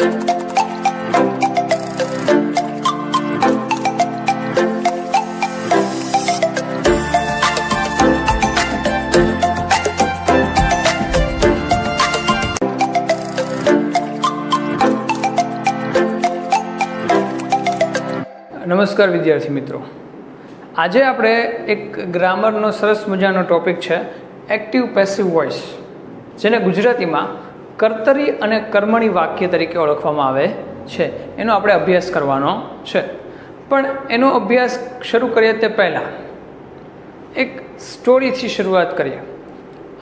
નમસ્કાર વિદ્યાર્થી મિત્રો, આજે આપણે એક ગ્રામરનો સરસ મજાનો ટોપિક છે એક્ટિવ પેસિવ વોઇસ, જેને ગુજરાતીમાં કર્તરી અને કર્મણી વાક્ય તરીકે ઓળખવામાં આવે છે. એનો આપણે અભ્યાસ કરવાનો છે. પણ એનો અભ્યાસ શરૂ કરીએ તે પહેલાં એક સ્ટોરીથી શરૂઆત કરીએ.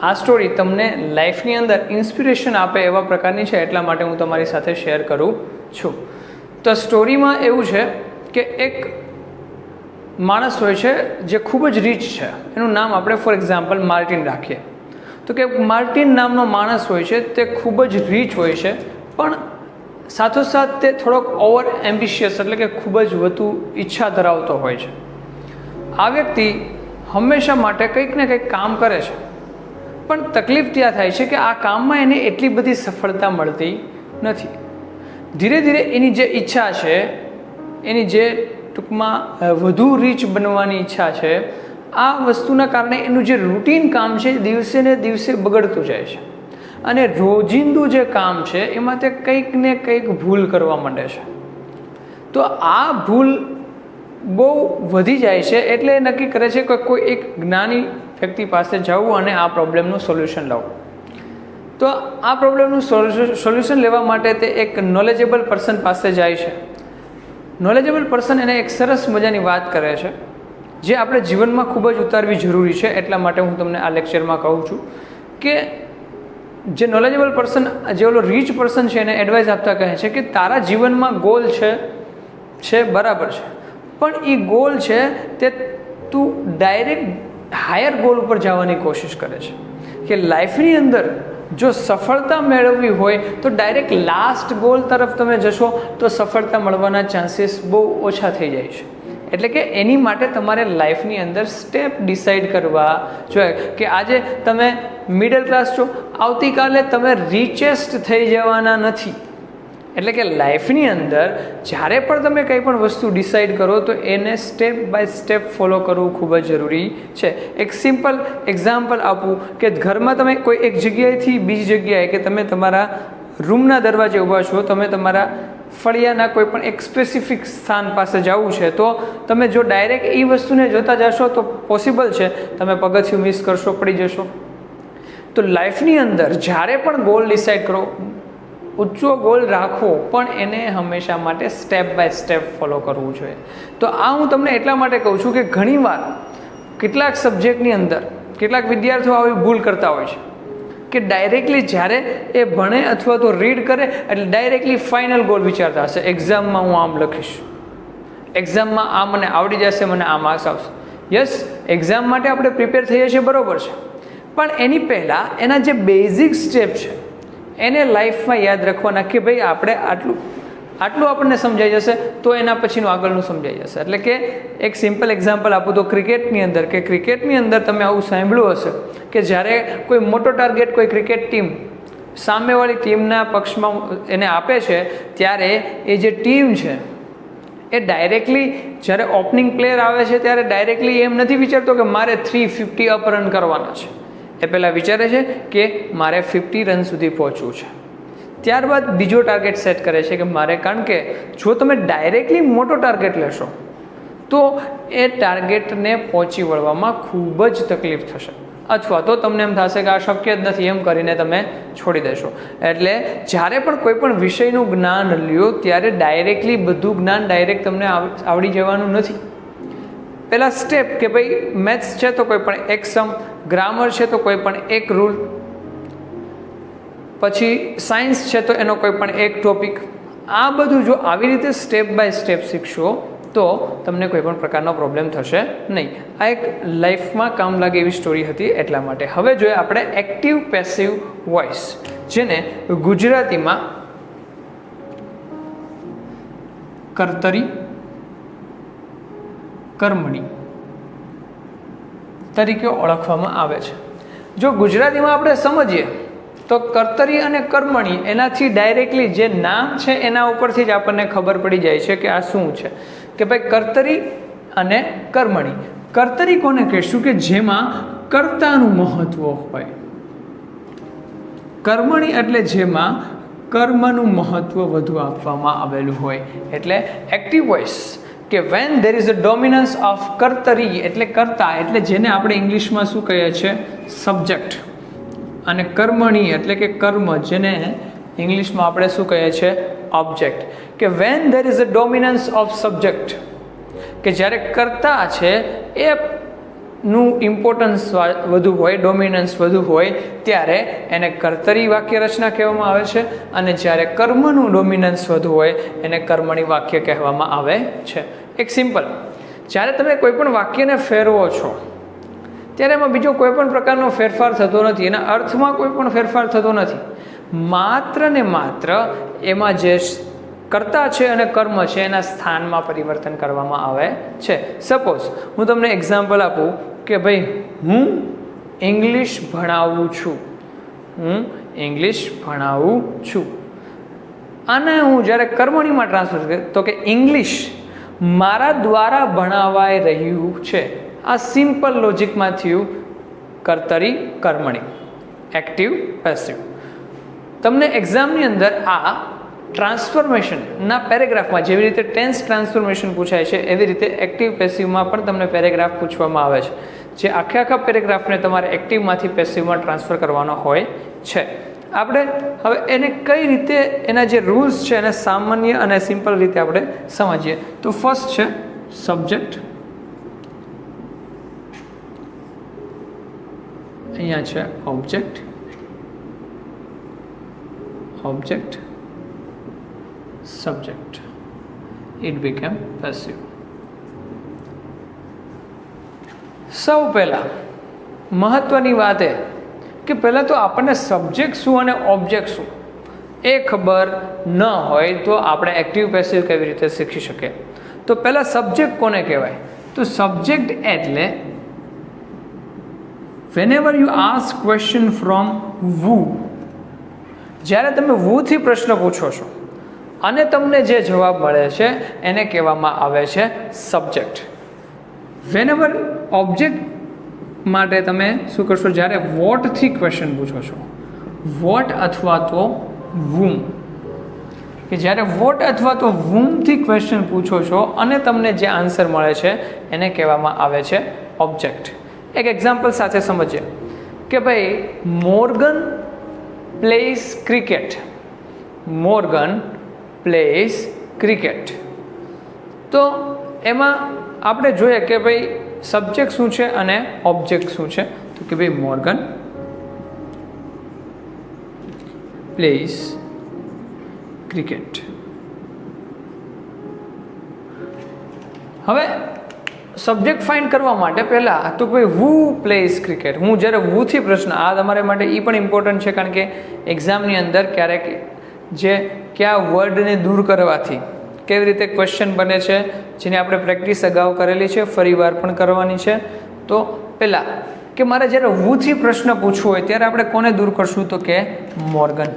આ સ્ટોરી તમને લાઈફની અંદર ઇન્સ્પિરેશન આપે એવા પ્રકારની છે, એટલા માટે હું તમારી સાથે શેર કરું છું. તો સ્ટોરીમાં એવું છે કે એક માણસ હોય છે જે ખૂબ જ રીચ છે. એનું નામ આપણે ફોર એક્ઝામ્પલ માર્ટિન રાખીએ. તો કે માર્ટિન નામનો માણસ હોય છે તે ખૂબ જ રીચ હોય છે, પણ સાથોસાથ તે થોડોક ઓવર એમ્બિશિયસ એટલે કે ખૂબ જ વધુ ઈચ્છા ધરાવતો હોય છે. આ વ્યક્તિ હંમેશા માટે કંઈક ને કંઈક કામ કરે છે, પણ તકલીફ ત્યાં થાય છે કે આ કામમાં એને એટલી બધી સફળતા મળતી નથી. ધીરે ધીરે એની જે ઈચ્છા છે, એની જે ટૂંકમાં વધુ રીચ બનવાની ઈચ્છા છે, આ વસ્તુના કારણે એનું જે રૂટીન કામ છે દિવસે ને દિવસે બગડતું જાય છે, અને રોજિંદુ જે કામ છે એમાં તે કંઈક ને કંઈક ભૂલ કરવા માંડે છે. તો આ ભૂલ બહુ વધી જાય છે, એટલે એ નક્કી કરે છે કે કોઈ એક જ્ઞાની વ્યક્તિ પાસે જવું અને આ પ્રોબ્લેમનું સોલ્યુશન લાવવું. તો આ પ્રોબ્લેમનું સોલ્યુશન લેવા માટે તે એક નોલેજેબલ પર્સન પાસે જાય છે. નોલેજેબલ પર્સન એને એક સરસ મજાની વાત કરે છે, જે આપણે જીવનમાં ખૂબ જ ઉતારવી જરૂરી છે. એટલા માટે હું તમને આ લેક્ચરમાં કહું છું કે જે નોલેજેબલ પર્સન, જે ઓલો રીચ પર્સન છે, એને એડવાઇસ આપતા કહે છે કે તારા જીવનમાં ગોલ છે બરાબર છે, પણ એ ગોલ છે તે તું ડાયરેક્ટ હાયર ગોલ ઉપર જવાની કોશિશ કરે છે. કે લાઈફની અંદર જો સફળતા મેળવવી હોય તો ડાયરેક્ટ લાસ્ટ ગોલ તરફ તમે જશો તો સફળતા મળવાના ચાન્સીસ બહુ ઓછા થઈ જાય છે. એટલે કે એની માટે તમારે લાઈફની અંદર સ્ટેપ ડિસાઇડ કરવા જોઈએ કે આજે તમે મિડલ ક્લાસ છો, આવતીકાલે તમે રિચેસ્ટ થઈ જવાના નથી. એટલે કે લાઈફની અંદર જ્યારે પણ તમે કંઈ પણ વસ્તુ ડિસાઇડ કરો તો એને સ્ટેપ બાય સ્ટેપ ફોલો કરવું ખૂબ જ જરૂરી છે. એક સિમ્પલ એક્ઝામ્પલ આપું કે ઘરમાં તમે કોઈ એક જગ્યાએથી બીજી જગ્યાએ, કે તમે તમારા રૂમના દરવાજે ઊભા છો, તમે તમારા ફળિયાના કોઈ પણ એક સ્પેસિફિક સ્થાન પાસે જવું છે, તો તમે જો ડાયરેક્ટ એ વસ્તુને જોતા જશો તો પોસિબલ છે તમે પગથિયું મિસ કરશો, પડી જશો. તો લાઈફની અંદર જ્યારે પણ ગોલ ડિસાઇડ કરો, ઊંચો ગોલ રાખવો, પણ એને હંમેશા માટે સ્ટેપ બાય સ્ટેપ ફોલો કરવું જોઈએ. તો આ હું તમને એટલા માટે કહું છું કે ઘણીવાર કેટલાક સબ્જેક્ટની અંદર કેટલાક વિદ્યાર્થીઓ આવી ભૂલ કરતા હોય છે કે ડાયરેક્ટલી જ્યારે એ ભણે અથવા તો રીડ કરે એટલે ડાયરેક્ટલી ફાઇનલ ગોલ વિચારતા હશે, એક્ઝામમાં હું આમ લખીશ, એક્ઝામમાં આ મને આવડી જશે, મને આ માર્ક્સ આવશે. યસ, એક્ઝામ માટે આપણે પ્રિપેર થઈએ છીએ, બરાબર છે, પણ એની પહેલાં એના જે બેઝિક સ્ટેપ છે એને લાઈફમાં યાદ રાખવાના કે ભાઈ આપણે આટલું આપણને સમજાઈ જશે તો એના પછીનું આગળનું સમજાઈ જશે. એટલે કે એક સિમ્પલ એક્ઝામ્પલ આપું તો ક્રિકેટની અંદર, કે ક્રિકેટની અંદર તમે આવું સાંભળ્યું હશે કે જ્યારે કોઈ મોટો ટાર્ગેટ કોઈ ક્રિકેટ ટીમ સામેવાળી ટીમના પક્ષમાં એને આપે છે, ત્યારે એ જે ટીમ છે એ ડાયરેક્ટલી જ્યારે ઓપનિંગ પ્લેયર આવે છે ત્યારે ડાયરેક્ટલી એમ નથી વિચારતો કે મારે 350 અપ રન કરવાના છે. એ પહેલાં વિચારે છે કે મારે 50 રન સુધી પહોંચવું છે. ત્યારબાદ બીજો ટાર્ગેટ સેટ કરે છે કે મારે, કારણ કે જો તમે ડાયરેક્ટલી મોટો ટાર્ગેટ લેશો તો એ ટાર્ગેટને પહોંચી વળવામાં ખૂબ જ તકલીફ થશે, અથવા તો તમને એમ થશે કે આ શક્ય જ નથી, એમ કરીને તમે છોડી દેશો. એટલે જ્યારે પણ કોઈ પણ વિષયનું જ્ઞાન લ્યો ત્યારે ડાયરેક્ટલી બધું જ્ઞાન ડાયરેક્ટ તમને આવડી જવાનું નથી. પહેલાં સ્ટેપ કે ભાઈ મેથ્સ છે તો કોઈ પણ એક સમ, ગ્રામર છે તો કોઈ પણ એક રૂલ, પછી સાયન્સ છે તો એનો કોઈ પણ એક ટોપિક. આ બધું જો આવી રીતે સ્ટેપ બાય સ્ટેપ શીખશો તો તમને કોઈ પણ પ્રકારનો પ્રોબ્લેમ થશે નહીં. આ એક લાઈફમાં કામ લાગે એવી સ્ટોરી હતી, એટલા માટે. હવે જોઈએ આપણે એક્ટિવ પેસિવ વોઇસ, જેને ગુજરાતીમાં કર્તરી કર્મણી તરીકે ઓળખવામાં આવે છે. જો ગુજરાતીમાં આપણે સમજીએ તો કર્તરી અને કર્મણી એનાથી ડાયરેક્ટલી જે નામ છે એના ઉપરથી જ આપણને ખબર પડી જાય છે કે આ શું છે, કે ભાઈ કર્તરી અને કર્મણી. કર્તરી કોને કહીશું કે જેમાં કર્તાનું મહત્વ હોય, કર્મણી એટલે જેમાં કર્મનું મહત્વ વધુ આપવામાં આવેલું હોય. એટલે એક્ટિવ વોઇસ કે when there is a dominance of કર્તરી એટલે કર્તા, એટલે જેને આપણે ઇંગ્લિશમાં શું કહીએ છીએ સબ્જેક્ટ, અને કર્મણી એટલે કે કર્મ, જેને ઇંગ્લિશમાં આપણે શું કહીએ છીએ ઓબ્જેક્ટ. કે when there is a dominance of subject, કે જ્યારે કર્તા છે એ નું ઇમ્પોર્ટન્સ વધુ હોય, ડોમિનન્સ વધુ હોય, ત્યારે એને કર્તરી વાક્ય રચના કહેવામાં આવે છે. અને જ્યારે કર્મનું ડોમિનન્સ વધુ હોય એને કર્મણી વાક્ય કહેવામાં આવે છે. એક સિમ્પલ, જ્યારે તમે કોઈ પણ વાક્યને ફેરવો છો ત્યારે એમાં બીજો કોઈ પણ પ્રકારનો ફેરફાર થતો નથી, એના અર્થમાં કોઈ પણ ફેરફાર થતો નથી, માત્ર ને માત્ર એમાં જે કર્તા છે અને કર્મ છે એના સ્થાનમાં પરિવર્તન કરવામાં આવે છે. સપોઝ હું તમને એક્ઝામ્પલ આપું કે ભાઈ હું ઇંગ્લિશ ભણાવું છું, હું ઇંગ્લિશ ભણાવું છું, અને હું જ્યારે કર્મણીમાં ટ્રાન્સફર કરું તો કે ઇંગ્લિશ મારા દ્વારા ભણાવાઈ રહ્યું છે. આ સિમ્પલ લોજિકમાં થયું કર્તરી કર્મણી, એક્ટિવ પેસિવ. તમને એક્ઝામની અંદર આ ટ્રાન્સફોર્મેશનના પેરેગ્રાફમાં જેવી રીતે ટેન્સ ટ્રાન્સફોર્મેશન પૂછાય છે એવી રીતે એક્ટિવ પેસિવમાં પણ તમને પેરેગ્રાફ પૂછવામાં આવે છે, જે આખા પેરેગ્રાફને તમારે એક્ટિવમાંથી પેસિવમાં ટ્રાન્સફર કરવાનો હોય છે. આપણે હવે એને કઈ રીતે એના જે રૂલ્સ છે એને સામાન્ય અને સિમ્પલ રીતે આપણે સમજીએ. તો ફર્સ્ટ છે સબ્જેક્ટ, અહીંયા છે object, object subject, it became passive. સૌ પહેલા મહત્વની વાત એ કે પહેલાં તો આપણને સબ્જેક્ટ શું અને ઓબ્જેક્ટ શું એ ખબર ન હોય તો આપણે એક્ટિવ પેસિવ કેવી રીતે શીખી શકીએ. તો પહેલાં સબ્જેક્ટ કોને કહેવાય? તો સબ્જેક્ટ એટલે whenever you ask question from who, જ્યારે તમે who થી પ્રશ્ન પૂછો છો અને તમને જે જવાબ મળે છે એને કહેવામાં આવે છે સબ્જેક્ટ. વેનેવર ઓબ્જેક્ટ માટે તમે શું કરશો? જ્યારે વોટથી ક્વેશ્ચન પૂછો છો, વોટ અથવા તો whom, કે જ્યારે વોટ અથવા તો whomથી ક્વેશ્ચન પૂછો છો અને તમને જે આન્સર મળે છે એને કહેવામાં આવે છે ઓબ્જેક્ટ. એક એક્ઝામ્પલ સાથે સમજીએ કે ભાઈ Morgan plays cricket, Morgan plays cricket. તો એમાં આપણે જોઈએ કે ભાઈ સબ્જેક્ટ શું છે અને ઓબ્જેક્ટ શું છે. તો કે ભાઈ મોર્ગન પ્લેઝ ક્રિકેટ. હવે સબ્જેક્ટ ફાઇન્ડ કરવા માટે પહેલાં તો ભાઈ હુ પ્લેઝ ક્રિકેટ, હું જ્યારે હુથી પ્રશ્ન, આ તમારા માટે એ પણ ઇમ્પોર્ટન્ટ છે કારણ કે એક્ઝામની અંદર ક્યારેક જે કયા વર્ડને દૂર કરવાથી કેવી રીતે ક્વેશ્ચન બને છે, જેની આપણે પ્રેક્ટિસ અગાઉ કરેલી છે, ફરીવાર પણ કરવાની છે. તો પહેલાં કે મારે જ્યારે હુથી પ્રશ્ન પૂછવો હોય ત્યારે આપણે કોને દૂર કરશું? તો કે મોર્ગન.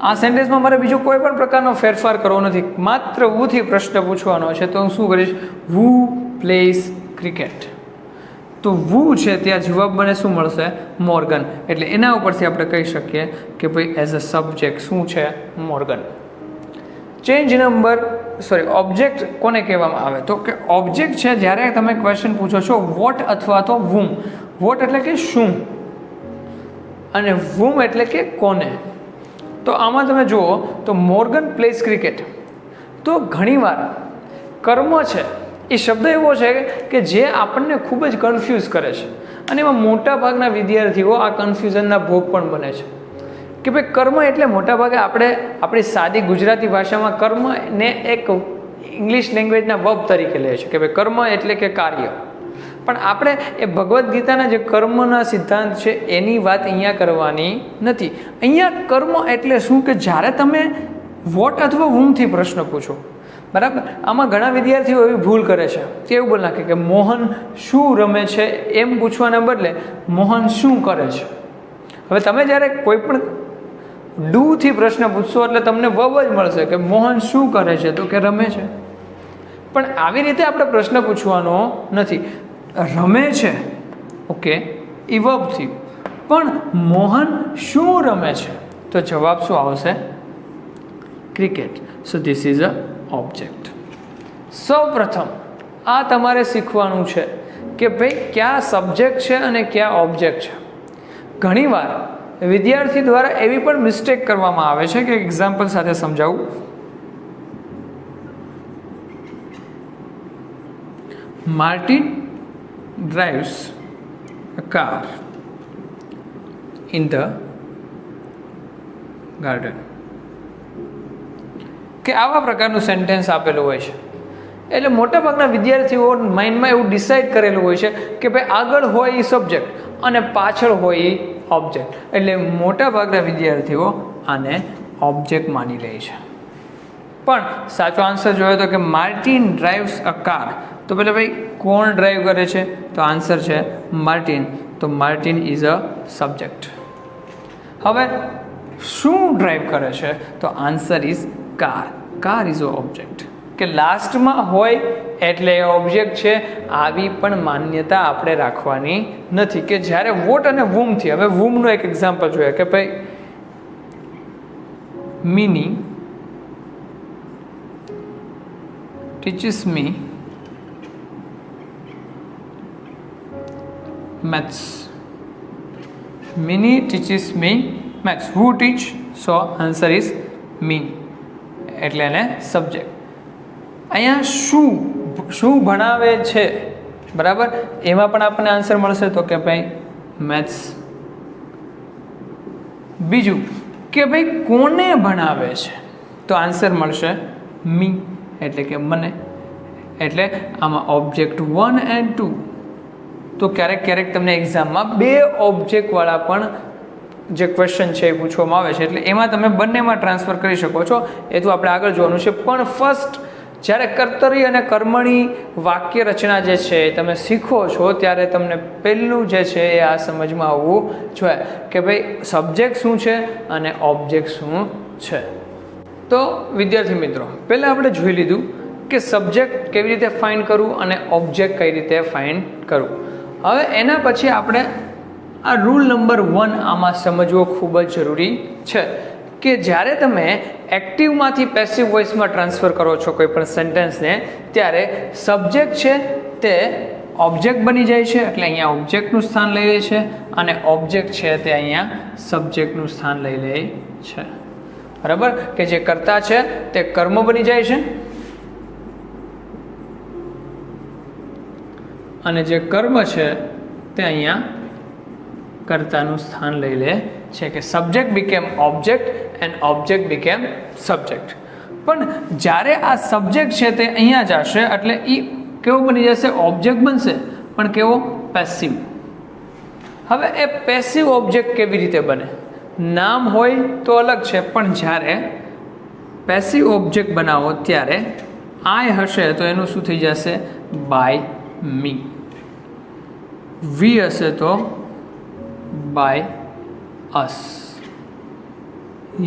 આ સેન્ટેન્સમાં મારે બીજો કોઈ પણ પ્રકારનો ફેરફાર કરવો નથી, માત્ર હુથી પ્રશ્ન પૂછવાનો છે. તો હું શું કરીશ? હુ પ્લેઝ ક્રિકેટ. તો વુ છે ત્યાં જવાબ મને શું મળશે? મોર્ગન. એટલે એના ઉપરથી આપણે કહી શકીએ કે ભાઈ એઝ અ સબ્જેક્ટ શું છે? મોર્ગન. ચેન્જ નંબર ઓબ્જેક્ટ કોને કહેવામાં આવે? તો કે ઓબ્જેક્ટ છે જ્યારે તમે ક્વેશ્ચન પૂછો છો વોટ અથવા તો whom. વોટ એટલે કે શું અને whom એટલે કે કોને. તો આમાં તમે જુઓ તો મોર્ગન પ્લેઝ ક્રિકેટ, તો ઘણીવાર કર્મ છે એ શબ્દ એવો છે કે જે આપણને ખૂબ જ કન્ફ્યુઝ કરે છે અને એમાં મોટાભાગના વિદ્યાર્થીઓ આ કન્ફ્યુઝનના ભોગ પણ બને છે કે ભાઈ કર્મ એટલે મોટાભાગે આપણે આપણી સાદી ગુજરાતી ભાષામાં કર્મને એક ઇંગ્લિશ લેંગ્વેજના વર્બ તરીકે લે છે કે ભાઈ કર્મ એટલે કે કાર્ય. પણ આપણે એ ભગવદ્ ગીતાના જે કર્મના સિદ્ધાંત છે એની વાત અહીંયા કરવાની નથી. અહીંયા કર્મ એટલે શું કે જ્યારે તમે વોટ અથવા whomથી પ્રશ્ન પૂછો, બરાબર. આમાં ઘણા વિદ્યાર્થીઓ એવી ભૂલ કરે છે કે એવું બોલ નાખે કે મોહન શું રમે છે એમ પૂછવાના બદલે મોહન શું કરે છે. હવે તમે જ્યારે કોઈ પણ ડૂથી પ્રશ્ન પૂછશો એટલે તમને વર્બ જ મળશે કે મોહન શું કરે છે, તો કે રમે છે. પણ આવી રીતે આપણે પ્રશ્ન પૂછવાનો નથી. રમે છે, ઓકે, એ વર્બથી, પણ મોહન શું રમે છે, તો જવાબ શું આવશે? Cricket. So this is a object. સૌ પ્રથમ આ તમારે શીખવાનું છે કે ભાઈ ક્યાં સબ્જેક્ટ છે અને ક્યાં ઓબ્જેક્ટ છે. ઘણીવાર વિદ્યાર્થી દ્વારા એવી પણ મિસ્ટેક કરવામાં આવે છે કે એક્ઝામ્પલ સાથે સમજાવું. Martin drives a car in the garden. કે આવા પ્રકારનું સેન્ટેન્સ આપેલું હોય છે એટલે મોટાભાગના વિદ્યાર્થીઓ માઇન્ડમાં એવું ડિસાઇડ કરેલું હોય છે કે ભાઈ આગળ હોય એ સબ્જેક્ટ અને પાછળ હોય એ ઓબ્જેક્ટ, એટલે મોટાભાગના વિદ્યાર્થીઓ આને ઓબ્જેક્ટ માની લે છે. પણ સાચો આન્સર જોયો તો કે માર્ટિન ડ્રાઇવ્સ અ કાર, તો પેલા ભાઈ કોણ ડ્રાઈવ કરે છે, તો આન્સર છે માર્ટિન. તો માર્ટિન ઇઝ અ સબ્જેક્ટ. હવે શું ડ્રાઈવ કરે છે, તો answer is car. Car is a object. કે લાસ્ટમાં હોય એટલે એ ઓબ્જેક્ટ છે, આવી પણ માન્યતા આપણે રાખવાની નથી કે જ્યારે વોટ અને વુમથી. હવે વુમનું એક એક્ઝામ્પલ જોઈએ કે ભાઈ mini teaches me maths. Mini teaches me maths. Who teach? So answer is me. એટલે એને સબ્જેક્ટ. અહીંયા શું ભણાવે છે, બરાબર, એમાં પણ આપણને આન્સર મળશે તો કે ભાઈ મેથ્સ. બીજું કે ભાઈ કોને ભણાવે છે, તો આન્સર મળશે મી, એટલે કે મને. એટલે આમાં ઓબ્જેક્ટ 1 and 2. તો ક્યારેક તમને એક્ઝામમાં 2 ઓબ્જેક્ટવાળા પણ જે ક્વેશ્ચન છે એ પૂછવામાં આવે છે, એટલે એમાં તમે બંનેમાં ટ્રાન્સફર કરી શકો છો. એ તો આપણે આગળ જોવાનું છે. પણ ફર્સ્ટ જ્યારે કર્તરી અને કર્મણી વાક્ય રચના જે છે એ તમે શીખો છો ત્યારે તમને પહેલું જે છે એ આ સમજમાં આવવું જોઈએ કે ભાઈ સબ્જેક્ટ શું છે અને ઓબ્જેક્ટ શું છે. તો વિદ્યાર્થી મિત્રો, પહેલાં આપણે જોઈ લીધું કે સબ્જેક્ટ કેવી રીતે ફાઇન્ડ કરવું અને ઓબ્જેક્ટ કઈ રીતે ફાઇન્ડ કરવું. હવે એના પછી આપણે આ રૂલ નંબર 1 આમાં સમજવો ખૂબ જ જરૂરી છે કે જ્યારે તમે એક્ટિવમાંથી પેસિવ વોઇસમાં ટ્રાન્સફર કરો છો કોઈ પણ સેન્ટેન્સને, ત્યારે સબ્જેક્ટ છે તે ઓબ્જેક્ટ બની જાય છે, એટલે અહીંયા ઓબ્જેક્ટનું સ્થાન લઈ લે છે, અને ઓબ્જેક્ટ છે તે અહીંયા સબ્જેક્ટનું સ્થાન લઈ લે છે. બરાબર, કે જે કર્તા છે તે કર્મ બની જાય છે અને જે કર્મ છે તે અહીંયા કર્તાનું સ્થાન લઈ લે છે, કે subject became object and object became subject. પણ જ્યારે આ સબ્જેક્ટ છે તે અહીંયા જશે એટલે એ કેવો બની જશે? ઓબ્જેક્ટ બનશે, પણ કેવો? પેસિવ. હવે એ પેસિવ ઓબ્જેક્ટ કેવી રીતે બને? નામ હોય તો અલગ છે, પણ જ્યારે પેસિવ ઓબ્જેક્ટ બનાવો ત્યારે આઈ હશે તો એનું શું થઈ જશે? By me. વી હશે તો બાય અસ.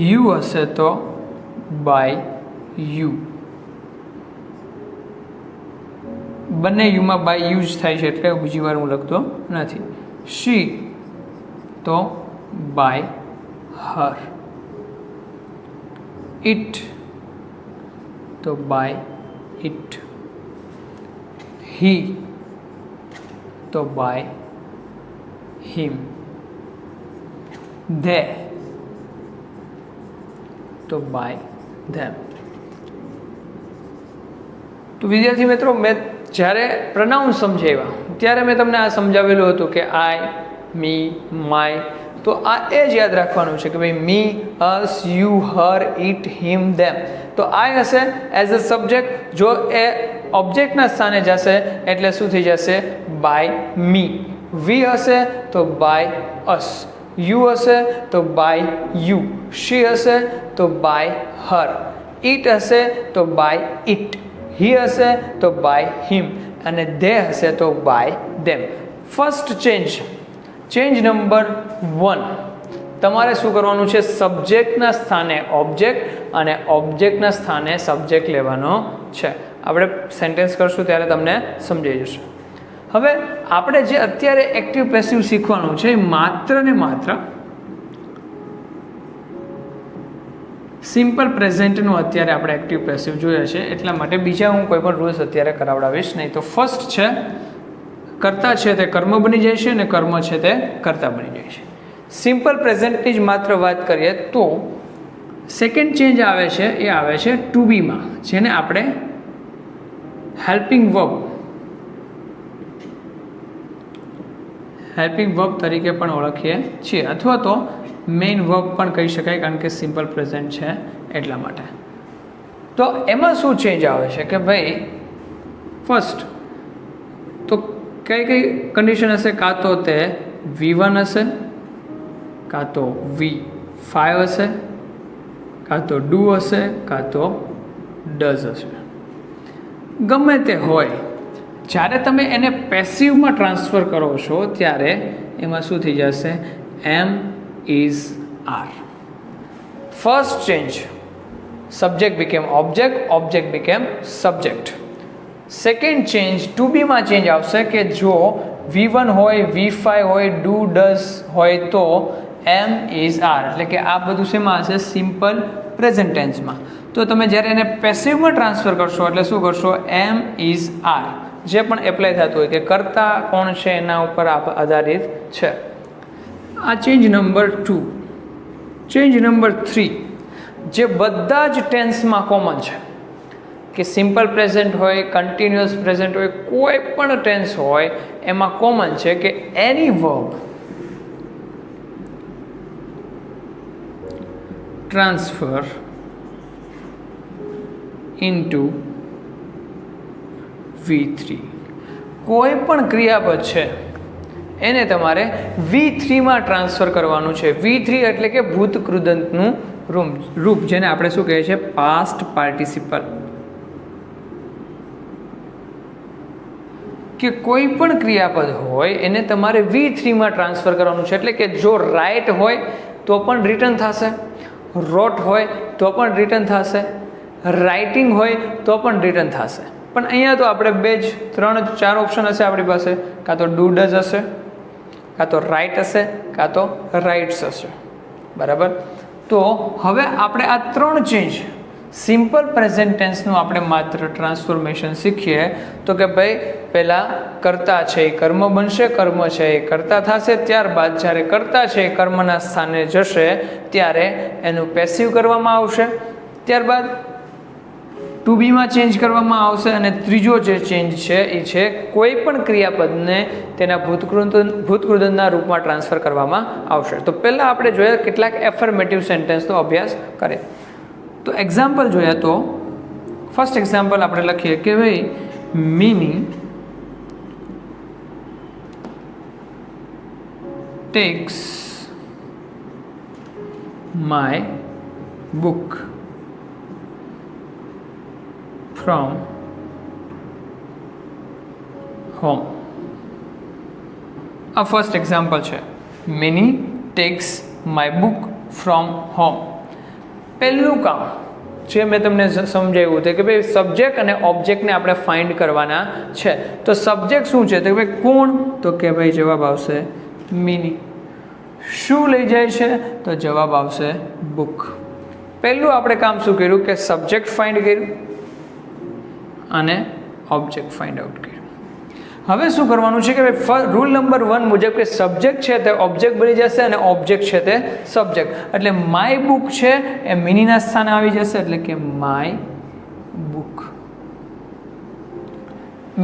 યુ હશે તો બાય યુ. બંને યુમાં બાય યુ જ થાય છે, એટલે બીજી વાર હું લખતો નથી. શી તો બાય હર. ઇટ તો બાય ઇટ. હી તો બાય હિમ. ધે તો બાય ધેમ. તો વિદ્યાર્થી મિત્રો, મેં જ્યારે પ્રનાઉન્સ સમજાવ્યા ત્યારે મેં તમને આ સમજાવેલું હતું કે આઈ, મી, માય. તો આ એ જ યાદ રાખવાનું છે કે ભાઈ મી, અસ, યુ, હર, ઇટ, હિમ, ધેમ. તો આઈ હશે એઝ અ સબ્જેક્ટ, જો એ ઓબ્જેક્ટના સ્થાને જશે એટલે શું થઈ જશે? By me. વી હશે તો બાય અસ. યુ હશે તો બાય યુ. શી હશે તો બાય હર. ઇટ હશે તો બાય ઇટ. હી હશે તો બાય હિમ. અને ધે હશે તો by them. First change number 1 તમારે શું કરવાનું છે, સબ્જેક્ટના સ્થાને ઓબ્જેક્ટ અને ઓબ્જેક્ટના સ્થાને સબ્જેક્ટ લેવાનો છે. આપણે સેન્ટેન્સ કરશું ત્યારે તમને સમજાઈ જશે. હવે આપણે જે અત્યારે એક્ટિવ પેસિવ શીખવાનું છે માત્ર ને માત્ર સિમ્પલ પ્રેઝન્ટનું અત્યારે આપણે એક્ટિવ પેસિવ જોઈએ છે, એટલા માટે બીજા હું કોઈ પણ રૂલ્સ અત્યારે કરાવડાવીશ નહીં. તો ફર્સ્ટ છે કર્તા છે તે કર્મ બની જાય છે અને કર્મ છે તે કર્તા બની જાય છે. સિમ્પલ પ્રેઝન્ટની જ માત્ર વાત કરીએ તો સેકન્ડ ચેન્જ આવે છે એ આવે છે ટુ બીમાં, જેને આપણે હેલ્પિંગ વર્બ તરીકે પણ ઓળખીએ છીએ, અથવા તો મેઇન વર્બ પણ કહી શકાય, કારણ કે સિમ્પલ પ્રેઝન્ટ છે એટલા માટે. તો એમાં શું ચેન્જ આવે છે કે ભાઈ ફર્સ્ટ તો કઈ કન્ડિશન હશે, કાં તો તે V1 હશે, કાં તો V5 હશે, કાં તો ડુ હશે, કાં તો ડઝ હશે. ગમે તે હોય, જ્યારે તમે એને પેસિવમાં ટ્રાન્સફર કરો છો ત્યારે એમાં શું થઈ જશે, એમ is are. First change, subject became object became subject. Second change, to be માં ચેન્જ આવશે કે જો V1 હોય, V5 હોય, do does હોય તો am is are, એટલે કે આ બધું શેમાં હશે, સિમ્પલ પ્રેઝન્ટ ટેન્સમાં. તો તમે જ્યારે એને પેસિવમાં ટ્રાન્સફર કરશો એટલે શું કરશો, am is are, જે પણ એપ્લાય થતું હોય કે કર્તા કોણ છે એના ઉપર આધારિત છે. આ ચેન્જ નંબર 2. ચેન્જ નંબર 3, જે બધા જ ટેન્સમાં કોમન છે કે સિમ્પલ પ્રેઝન્ટ હોય, કન્ટિન્યુઅસ પ્રેઝન્ટ હોય, કોઈ પણ ટેન્સ હોય એમાં કોમન છે કે એની વર્બ ટ્રાન્સફર ઇન્ટુ V3. કોઈ પણ ક્રિયાપદ છે એને તમારે V3માં ટ્રાન્સફર કરવાનું છે. V3 એટલે કે ભૂતકૃદંતનું રૂપ, જેને આપણે શું કહીએ છીએ, પાસ્ટ પાર્ટિસિપલ. કે કોઈ પણ ક્રિયાપદ હોય એને તમારે V3માં ટ્રાન્સફર કરવાનું છે. એટલે કે જો રાઇટ હોય તો પણ રિટર્ન થશે, રોટ હોય તો પણ રિટર્ન થશે, રાઇટિંગ હોય તો પણ રિટર્ન થશે. પણ અહીંયા તો આપણે 3-4 ઓપ્શન હશે આપણી પાસે, કાં તો ડુ ડઝ હશે, કાં તો રાઇટ હશે, કાં તો રાઇટ્સ હશે. બરાબર. તો હવે આપણે આ 3 ચેન્જ સિમ્પલ પ્રેઝન્ટ ટેન્સનું આપણે માત્ર ટ્રાન્સફોર્મેશન શીખીએ તો કે ભાઈ પહેલાં કર્તા છે એ કર્મ બનશે, કર્મ છે એ કર્તા થશે, ત્યારબાદ જ્યારે કર્તા છે એ કર્મના સ્થાને જશે ત્યારે એનું પેસિવ કરવામાં આવશે, ત્યારબાદ ટુ બીમાં ચેન્જ કરવામાં આવશે, અને ત્રીજો જે ચેન્જ છે એ છે કોઈ પણ ક્રિયાપદને તેના ભૂતકૃદંતના રૂપમાં ટ્રાન્સફર કરવામાં આવશે. તો પહેલાં આપણે જોયા કેટલાક એફર્મેટિવ સેન્ટેન્સનો અભ્યાસ કરીએ. તો એક્ઝામ્પલ જોયા તો ફર્સ્ટ એક્ઝામ્પલ આપણે લખીએ કે ભાઈ mini tax my book from home. આ ફર્સ્ટ એક્ઝામ્પલ છે, mini tax my book from home. પહેલું કામ જે મેં તમને સમજાવ્યું હતું કે ભાઈ સબ્જેક્ટ અને ઓબ્જેક્ટને આપણે ફાઇન્ડ કરવાના છે. તો સબ્જેક્ટ શું છે તો કે ભાઈ કોણ, તો કે ભાઈ જવાબ આવશે મિની. શું લઈ જાય છે તો જવાબ આવશે બુક. પહેલું આપણે કામ શું કર્યું કે સબ્જેક્ટ ફાઇન્ડ કર્યું અને ઓબ્જેક્ટ ફાઇન્ડ આઉટ કર્યું. હવે શું કરવાનું છે કે ભાઈ રૂલ નંબર 1 મુજબ કે સબ્જેક્ટ છે તે ઓબ્જેક્ટ બની જશે અને ઓબ્જેક્ટ છે તે સબ્જેક્ટ. એટલે માય બુક છે એ મિનીના સ્થાને આવી જશે, એટલે કે માય બુક.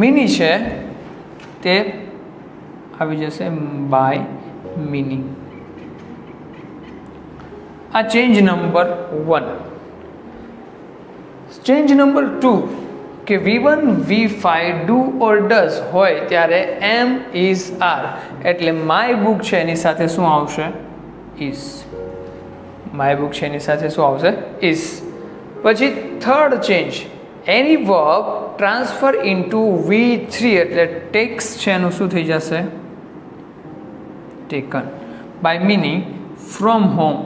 મિની છે તે આવી જશે બાય મિની. આ ચેન્જ નંબર 1. ચેન્જ નંબર 2 કે V1 V5 do or does હોય ત્યારે એમ ઇઝ આર, એટલે માય બુક છે એની સાથે શું આવશે ઇઝ. માય બુક છે એની સાથે શું આવશે ઇઝ. પછી third change, any verb transfer into V3 એટલે ટેક્સ છે એનું શું થઈ જશે taken. By Mini from home.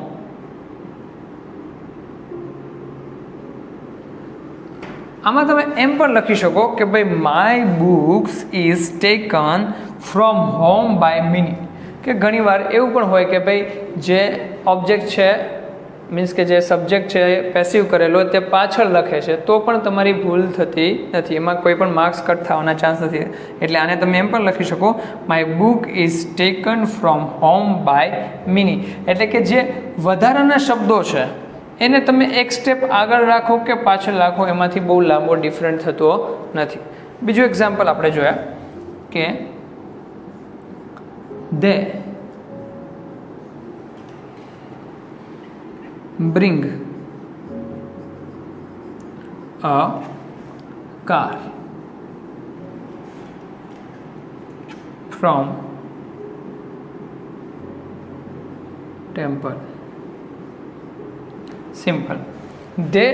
આમાં તમે એમ પણ લખી શકો કે ભાઈ my books is taken from home by Mini. કે ઘણીવાર એવું પણ હોય કે ભાઈ જે ઓબ્જેક્ટ છે મીન્સ કે જે સબ્જેક્ટ છે પેસિવ કરેલો તે પાછળ લખે છે તો પણ તમારી ભૂલ થતી નથી, એમાં કોઈ પણ માર્ક્સ કટ થવાના ચાન્સ નથી. એટલે આને તમે એમ પણ લખી શકો my book is taken from home by Mini. એટલે કે જે વધારાના શબ્દો છે એને તમે એક સ્ટેપ આગળ રાખો કે પાછળ રાખો એમાંથી બહુ લાંબો ડિફરન્ટ થતો નથી. બીજું એક્ઝામ્પલ આપણે જોયા કે they bring a car from temple. Simple. They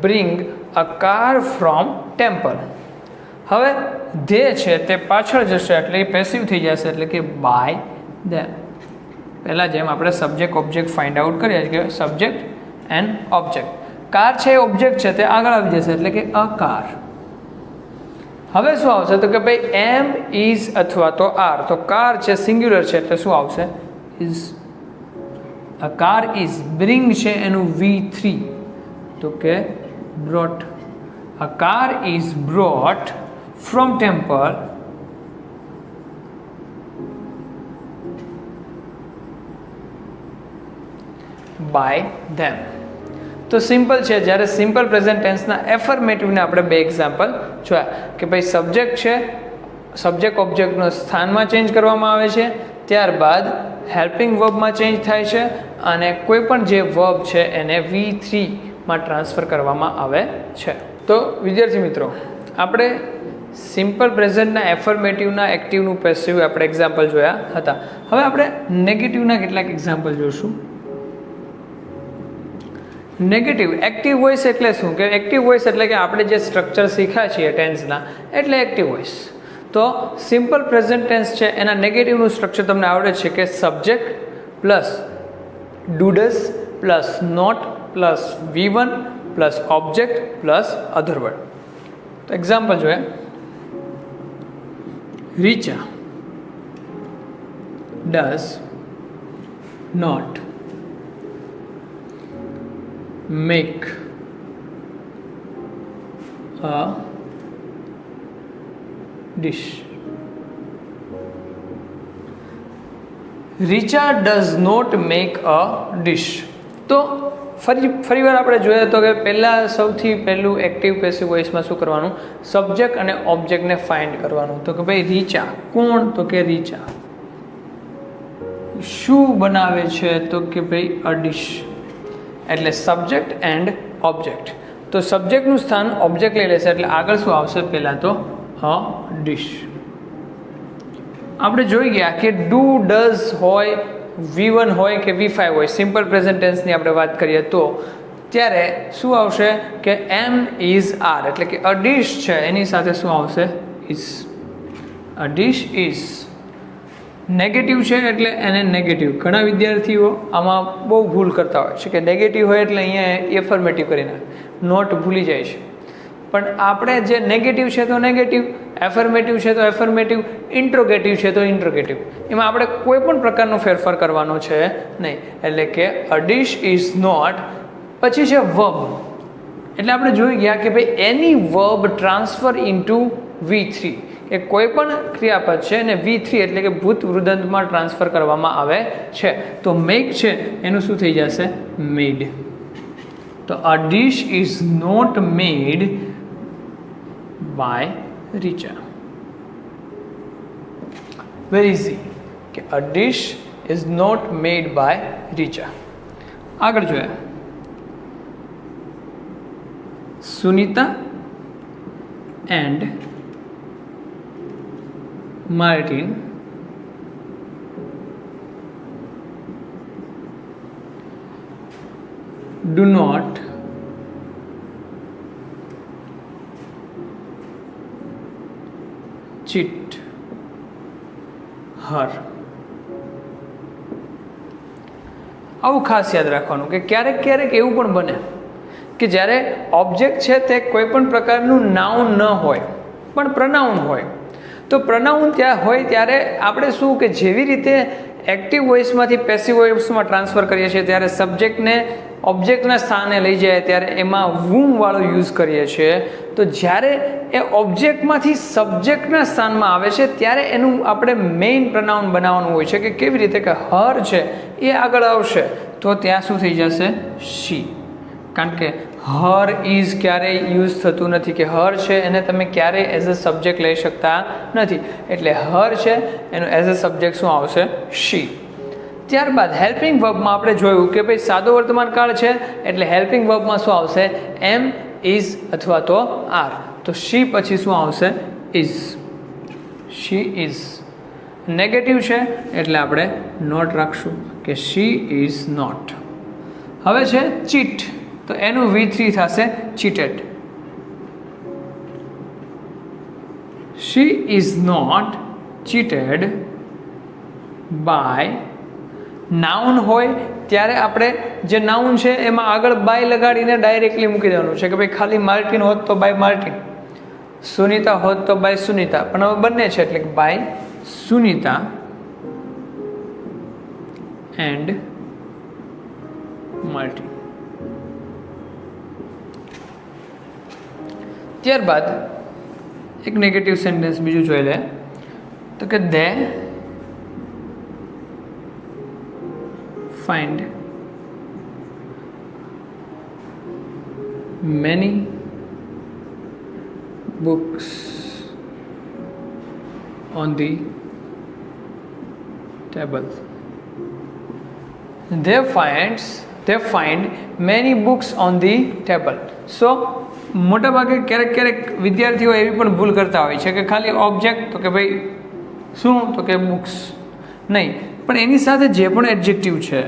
bring a car from temple. હવે ધે છે તે પાછળ જશે એટલે એ પેસિવ થઈ જશે એટલે કે બાય ધેમ. પહેલાં જેમ આપણે સબ્જેક્ટ ઓબ્જેક્ટ ફાઇન્ડ આઉટ કરીએ કે સબ્જેક્ટ એન્ડ ઓબ્જેક્ટ. કાર છે એ ઓબ્જેક્ટ છે તે આગળ આવી જશે એટલે કે અ કાર. હવે શું આવશે તો કે ભાઈ એમ ઇઝ અથવા તો આર. તો કાર છે સિંગ્યુલર છે એટલે શું આવશે is. A car is. Bring છે એનું V3 તો કે brought. A car is brought from temple by them. તો સિમ્પલ છે. જ્યારે સિમ્પલ પ્રેઝન્ટ ટેન્સના એફર્મેટિવને આપણે બે એક્ઝામ્પલ જોયા કે ભાઈ સબ્જેક્ટ છે, સબ્જેક્ટ ઓબ્જેક્ટનો સ્થાનમાં ચેન્જ કરવામાં આવે છે, ત્યારબાદ હેલ્પિંગ વર્બમાં ચેન્જ થાય છે અને કોઈ પણ જે વર્બ છે એને V3માં ટ્રાન્સફર કરવામાં આવે છે. તો વિદ્યાર્થી મિત્રો આપણે સિમ્પલ પ્રેઝન્ટના એફર્મેટિવના એક્ટિવનું પેસિવ આપણે એક્ઝામ્પલ જોયા હતા. હવે આપણે નેગેટિવના કેટલાક એક્ઝામ્પલ જોઈશું. નેગેટિવ એક્ટિવ વોઇસ એટલે શું કે એક્ટિવ વોઇસ એટલે કે આપણે જે સ્ટ્રક્ચર શીખ્યા છીએ ટેન્સના એટલે એક્ટિવ વોઇસ. તો સિમ્પલ પ્રેઝન્ટ ટેન્સ છે એના નેગેટિવનું સ્ટ્રક્ચર તમને આવડે છે કે subject plus does plus not plus V1 plus object plus other word. તો એક્ઝામ્પલ જોઈએ. Richa does not make a dish. Richa does not make a dish. તો ફરીવાર આપણે જોઈએ તો કે સૌથી પહેલું એક્ટિવ પેસિવ વોઇસમાં શું કરવાનું સબ્જેક્ટ અને ઓબ્જેક્ટને ફાઇન્ડ કરવાનું. તો કે ભાઈ રીચા કોણ તો કે રીચા. શું બનાવે છે તો કે ભાઈ અ ડિશ. એટલે સબ્જેક્ટ એન્ડ ઓબ્જેક્ટ. તો સબ્જેક્ટનું સ્થાન ઓબ્જેક્ટ લઈ લેશે એટલે આગળ શું આવશે પહેલાં તો અ ડિશ. આપણે જોઈ ગયા કે ડુ ડઝ હોય V1 હોય કે V5 હોય સિમ્પલ પ્રેઝન્ટ ટેન્સની આપણે વાત કરીએ તો ત્યારે શું આવશે કે એમ ઇઝ આર એટલે કે અ ડિશ છે એની સાથે શું આવશે is. A dish is. Negative છે એટલે એને નેગેટિવ. ઘણા વિદ્યાર્થીઓ આમાં બહુ ભૂલ કરતા હોય છે કે નેગેટિવ હોય એટલે અહીંયા એફર્મેટિવ કરી નાખે, નોટ ભૂલી જાય છે. પણ આપણે જે નેગેટિવ છે તો નેગેટિવ, એફર્મેટિવ છે તો એફર્મેટિવ, ઇન્ટ્રોગેટિવ છે તો ઇન્ટ્રોગેટિવ, એમાં આપણે કોઈ પણ પ્રકારનો ફેરફાર કરવાનો છે નહીં. એટલે કે અ ડિશ ઇઝ નોટ. પછી છે વર્બ. એટલે આપણે જોઈ ગયા કે ભાઈ એની વર્બ ટ્રાન્સફર ઇન્ટુ V3 એ કોઈ પણ ક્રિયાપદ છે અને V3 એટલે કે ભૂત વૃદંતમાં ટ્રાન્સફર કરવામાં આવે છે. તો મેક છે એનું શું થઈ જશે મેડ. તો a dish is not made by Richa. Very easy કે a dish is not made by Richa. આગળ જોઈએ. Sunita and Martin do not cheat her. આવું ખાસ યાદ રાખવાનું કે ક્યારેક ક્યારેક એવું પણ બને કે જ્યારે ઓબ્જેક્ટ છે તે કોઈ પણ પ્રકારનું નાઉન ન હોય પણ પ્રનાઉન હોય, તો પ્રનાઉન ત્યાં હોય ત્યારે આપણે શું કે જેવી રીતે એક્ટિવ વોઇસમાંથી પેસિવ વોઇસમાં ટ્રાન્સફર કરીએ છીએ ત્યારે સબ્જેક્ટને ઓબ્જેક્ટના સ્થાને લઈ જાય ત્યારે એમાં વૂમવાળો યુઝ કરીએ છીએ, તો જ્યારે એ ઓબ્જેક્ટમાંથી સબ્જેક્ટના સ્થાનમાં આવે છે ત્યારે એનું આપણે મેઇન પ્રનાઉન બનાવવાનું હોય છે કે કેવી રીતે કે હર છે એ આગળ આવશે તો ત્યાં શું થઈ જશે શી, કારણ કે હર ઇઝ ક્યારેય યુઝ થતું નથી કે હર છે એને તમે ક્યારેય એઝ અ સબ્જેક્ટ લઈ શકતા નથી, એટલે હર છે એનું એઝ અ સબ્જેક્ટ શું આવશે શી. ત્યારબાદ હેલ્પિંગ વર્બમાં આપણે જોયું કે ભાઈ સાદો વર્તમાન કાળ છે એટલે હેલ્પિંગ વર્બમાં શું આવશે એમ, ઇઝ અથવા તો આર, તો શી પછી શું આવશે ઇઝ, શી ઇઝ. નેગેટિવ છે એટલે આપણે નોટ રાખશું કે શી ઇઝ નોટ. હવે છે ચીટ, તો એનું V3 થશે cheated. She is not cheated by. Noun હોય ત્યારે આપણે જે નાઉન છે એમાં આગળ બાય લગાડીને ડાયરેક્ટલી મૂકી દેવાનું છે કે ભાઈ ખાલી માર્ટિન હોત તો બાય માર્ટિન, સુનિતા હોત તો બાય સુનિતા, પણ હવે બંને છે એટલે બાય સુનિતા એન્ડ માર્ટિન. ત્યારબાદ એક નેગેટિવ સેન્ટેન્સ બીજું જોઈ લે તો કે દે find many books on the table. They find many books on the table. So મોટાભાગે ક્યારેક ક્યારેક વિદ્યાર્થીઓ એવી પણ ભૂલ કરતા હોય છે કે ખાલી ઓબ્જેક્ટ તો કે ભાઈ શું તો કે બુક્સ નહીં, પણ એની સાથે જે પણ એડજેક્ટિવ છે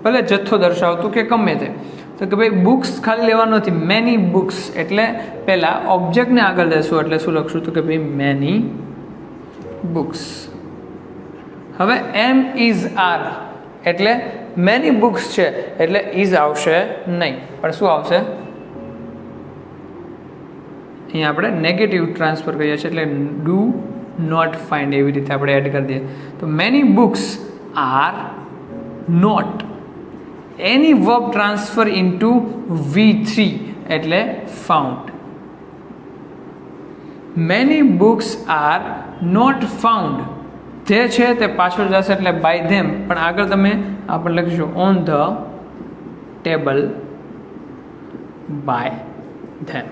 ભલે જથ્થો દર્શાવતું કે ગમે તે, તો કે ભાઈ બુક્સ ખાલી લેવાનું નથી, મેની બુક્સ એટલે પહેલાં ઓબ્જેક્ટને આગળ લેશું એટલે શું લખશું તો કે ભાઈ મેની બુક્સ. હવે એમ ઇઝ આર એટલે મેની બુક્સ છે એટલે ઇઝ આવશે નહીં, પણ શું આવશે અહીંયા આપણે નેગેટિવ ટ્રાન્સફર કરીએ છીએ એટલે ડુ નોટ ફાઇન્ડ એવી રીતે આપણે એડ કરી દઈએ. તો many books are not, any verb transfer into V3 એટલે found. Many books are not found, જે છે તે પાછળ જશે એટલે બાય ધેમ, પણ આગળ તમે આપણે લખીશું on the table by them.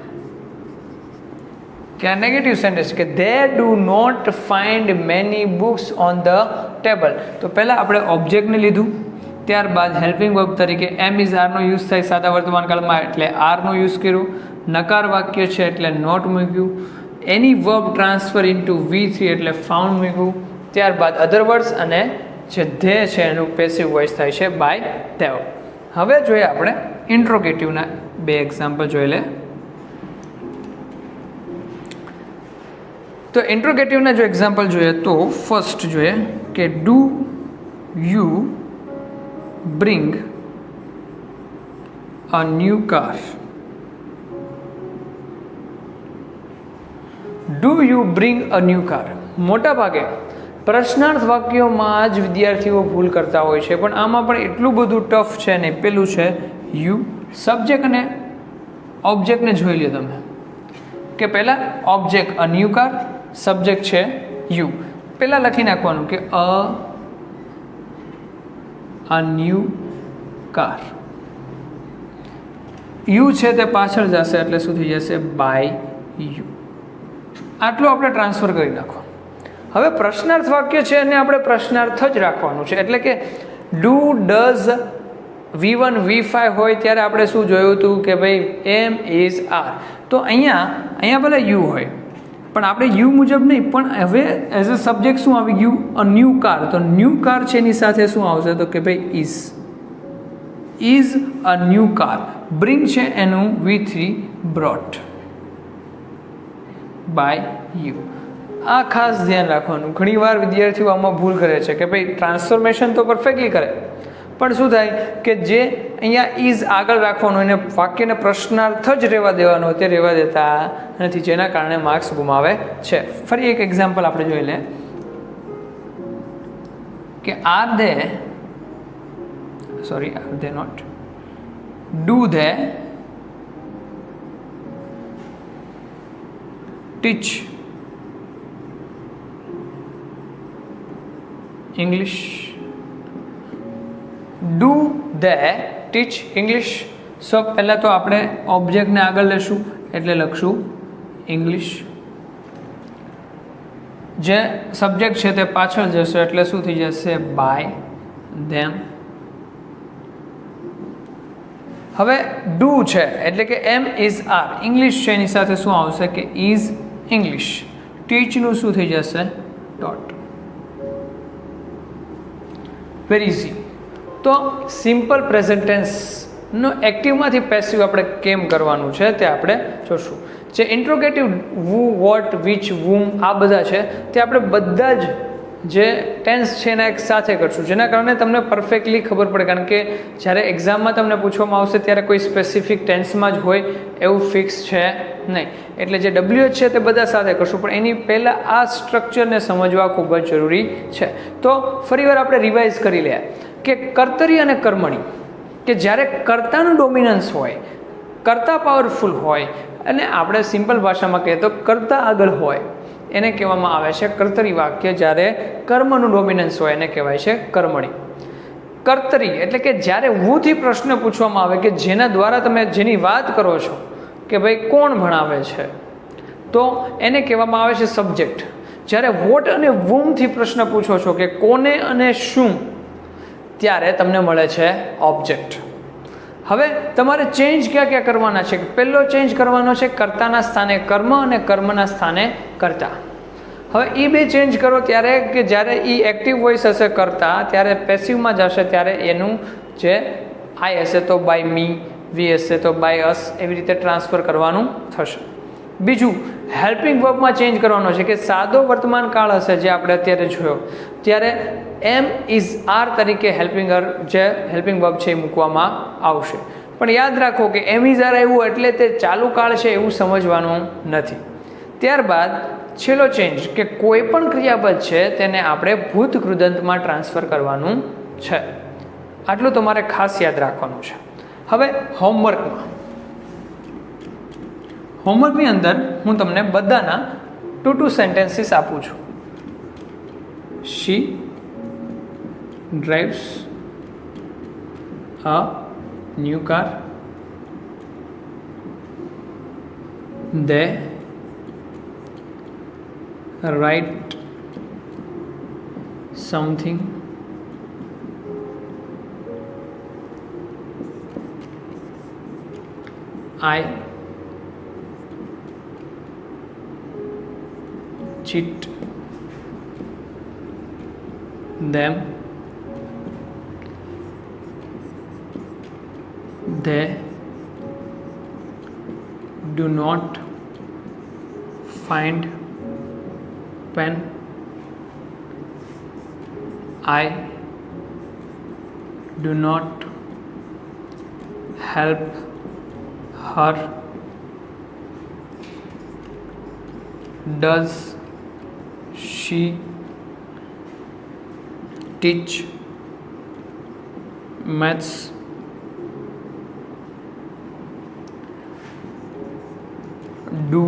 કે આ નેગેટિવ સેન્ટેન્સ કે they do not find many books on the table, તો પહેલાં આપણે ઓબ્જેક્ટને લીધું, ત્યારબાદ હેલ્પિંગ વર્બ તરીકે એમ ઇઝ આરનો યુઝ થાય સાદા વર્તમાન કાળમાં એટલે આરનો યુઝ કર્યું, નકાર વાક્ય છે એટલે નોટ મૂક્યું, એની વર્બ ટ્રાન્સફર ઇન્ટુ V3 એટલે ફાઉન્ડ મૂક્યું, ત્યારબાદ અધર વર્ડ્સ અને જે ધે છે એનું પેસિવ વોઇસ થાય છે બાય ધેવ. હવે જોઈએ આપણે ઇન્ટ્રોગેટિવના બે એક્ઝામ્પલ જોઈ લે. તો ઇન્ટ્રોગેટિવના જો એક્ઝામ્પલ જોઈએ તો ફર્સ્ટ જોઈએ કે do you bring a new car. Do you bring a new car. મોટા ભાગે પ્રશ્નાર્થ વાક્યોમાં જ વિદ્યાર્થીઓ ભૂલ કરતા હોય છે, પણ આમાં પણ એટલું બધું ટફ છે નહીં. પેલું છે યુ, સબ્જેક્ટ અને ઓબ્જેક્ટને જોઈ લો તમે કે પહેલાં object a new car, subject છે યુ. પહેલાં લખી નાખવાનું કે અ ન્યૂ કાર, યુ છે તે પાછળ જશે એટલે શું થઈ જશે બાય યુ. આટલું આપણે ટ્રાન્સફર કરી નાખો. હવે પ્રશ્નાર્થ વાક્ય છે અને આપણે પ્રશ્નાર્થ જ રાખવાનું છે, એટલે કે ડુ ડઝ V1 V5 હોય ત્યારે આપણે શું જોયું હતું કે ભાઈ એમ ઇઝ આર, તો અહીંયા ભલે યુ હોય પણ આપણે યુ મુજબ નહીં, પણ હવે એઝ અ સબ્જેક્ટ શું આવી ગયું અ ન્યૂ કાર, તો ન્યૂ કાર છે એની સાથે શું આવશે તો કે ભાઈ is a new car. Bring છે એનું V3 બ્રોટ બાય યુ. આ ખાસ ધ્યાન રાખવાનું. ઘણીવાર વિદ્યાર્થીઓ આમાં ભૂલ કરે છે કે ભાઈ ટ્રાન્સફોર્મેશન તો પરફેક્ટલી કરે પણ શું થાય કે જે અહીંયા ઇઝ આગળ રાખવાનું એને વાક્યને પ્રશ્નાર્થ જ રહેવા દેવાનો તે રહેવા દેતા નથી, જેના કારણે માર્ક્સ ગુમાવે છે. ફરી એક એક્ઝામ્પલ આપણે જોઈ લે કે are they not do they teach English? Do they teach English? So પહેલાં તો આપણે ઓબ્જેક્ટને આગળ લેશું એટલે લખશું ઇંગ્લિશ. જે સબ્જેક્ટ છે તે પાછળ જશે એટલે શું થઈ જશે? By them. હવે ડુ છે એટલે કે એમ ઇઝ આર, ઇંગ્લિશ છે એની સાથે શું આવશે કે ઇઝ ઇંગ્લિશ. ટીચનું શું થઈ જશે? ડોટ. Very easy. તો સિમ્પલ પ્રેઝન્ટ ટેન્સનો એક્ટિવમાંથી પેસિવ આપણે કેમ કરવાનું છે તે આપણે જોશું. જે ઇન્ટ્રોગેટિવ વુ, વોટ, વિચ, વુમ આ બધા છે તે આપણે બધા જ જે ટેન્સ છે એના એક સાથે કરશું, જેના કારણે તમને પરફેક્ટલી ખબર પડે. કારણ કે જ્યારે એક્ઝામમાં તમને પૂછવામાં આવશે ત્યારે કોઈ સ્પેસિફિક ટેન્સમાં જ હોય એવું ફિક્સ છે નહીં. એટલે જે WH છે તે બધા સાથે કરશું, પણ એની પહેલાં આ સ્ટ્રક્ચરને સમજવા ખૂબ જ જરૂરી છે. તો ફરીવાર આપણે રિવાઇઝ કરી લઈએ કે કર્તરી અને કર્મણી, કે જ્યારે કર્તાનું ડોમિનન્સ હોય, કર્તા પાવરફુલ હોય અને આપણે સિમ્પલ ભાષામાં કહીએ તો કર્તા આગળ હોય, એને કહેવામાં આવે છે કર્તરી વાક્ય. જ્યારે કર્મનું ડોમિનન્સ હોય એને કહેવાય છે કર્મણી. કર્તરી એટલે કે જ્યારે હુંથી પ્રશ્ન પૂછવામાં આવે કે જેના દ્વારા તમે જેની વાત કરો છો કે ભાઈ કોણ ભણાવે છે, તો એને કહેવામાં આવે છે સબ્જેક્ટ. જ્યારે વોટ અને વુમથી પ્રશ્ન પૂછો છો કે કોને અને શું, ત્યારે તમને મળે છે ઓબ્જેક્ટ. હવે તમારે ચેન્જ ક્યાં ક્યાં કરવાના છે? પહેલો ચેન્જ કરવાનો છે કર્તાના સ્થાને કર્મ અને કર્મના સ્થાને કર્તા. હવે એ બે ચેન્જ કરો ત્યારે કે જ્યારે એ એક્ટિવ વોઇસ હશે કર્તા, ત્યારે પેસિવમાં જશે ત્યારે એનું જે આઈ હશે તો બાય મી, વી હશે તો બાય અસ, એવી રીતે ટ્રાન્સફર કરવાનું થશે. બીજું હેલ્પિંગ વર્બમાં ચેન્જ કરવાનો છે કે સાદો વર્તમાન કાળ હશે જે આપણે અત્યારે જોયો, ત્યારે એમ ઇઝ આર તરીકે હેલ્પિંગ વર્બ છે એ મૂકવામાં આવશે. પણ યાદ રાખો કે એમ ઇઝ આર આવ્યું એટલે તે ચાલુ કાળ છે એવું સમજવાનું નથી. ત્યારબાદ છેલ્લો ચેન્જ કે કોઈ પણ ક્રિયાપદ છે તેને આપણે ભૂત કૃદંતમાં ટ્રાન્સફર કરવાનું છે. આટલું તમારે ખાસ યાદ રાખવાનું છે. હવે હોમવર્કની અંદર હું તમને બધાના 2 સેન્ટેન્સીસ આપું છું. શી drives a new car. They write something. I cheat them. They do not find pen. I do not help her. Does she teach maths? Do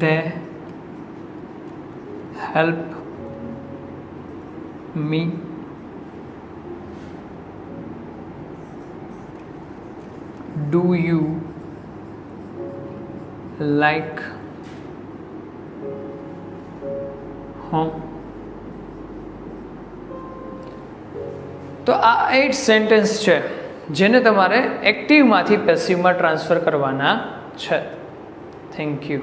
they help me? Do you like home? તો આ 8 sentence છે જેને તમારે એક્ટિવમાંથી પેસિવમાં transfer કરવાના છે. Thank you.